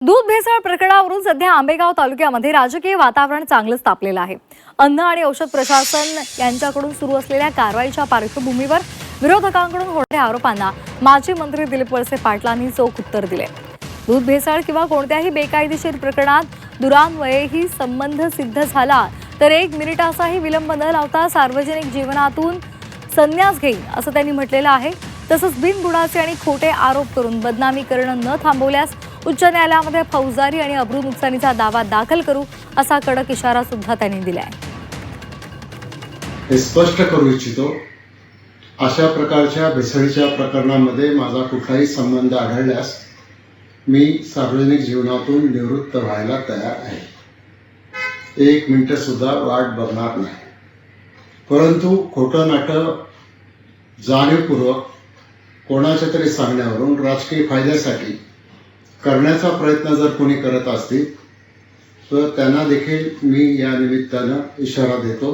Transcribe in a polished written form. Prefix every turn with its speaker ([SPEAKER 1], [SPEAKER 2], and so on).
[SPEAKER 1] दूध भेसळ प्रकरणावरून सध्या आंबेगाव तालुक्यामध्ये राजकीय वातावरण चांगलंच तापलेलं आहे। अन्न आणि औषध प्रशासन यांच्याकडून सुरू असलेल्या कारवाईच्या पार्श्वभूमीवर विरोधकांकडून होणाऱ्या आरोपांना माजी मंत्री दिलीप वळसे पाटलांनी चोख उत्तर दिले। दूध भेसळ किंवा कोणत्याही बेकायदेशीर प्रकरणात दुरान्वयेही संबंध सिद्ध झाला तर 1 मिनिटाचाही विलंब न लावता सार्वजनिक जीवनातून संन्यास घेईन असं त्यांनी म्हटलेलं आहे। तसंच बिनबुडाचे आणि खोटे आरोप करून बदनामी करणं न थांबवल्यास उच्च न्यायालयामध्ये फौजदारी आणि अब्रू नुकसानीचा दावा दाखल करू असा कडक इशारा सुद्धा त्यांनी दिलाय।
[SPEAKER 2] हे स्पष्ट करू इच्छितो, अशा प्रकारच्या भेसळीच्या प्रकरणामध्ये माझा कुठलाही संबंध आढळल्यास मी सार्वजनिक जीवनातून निवृत्त व्हायला तयार आहे। 1 मिनिट सुद्धा वाट बघणार नाही। परंतु खोटं नाटं जाणीवपूर्वक कोणाच्या तरी सांगण्यावरून राजकीय फायद्यासाठी करण्याचा प्रयत्न जर कोणी करत असतील तर त्यांना देखील मी या निमित्तानं इशारा देतो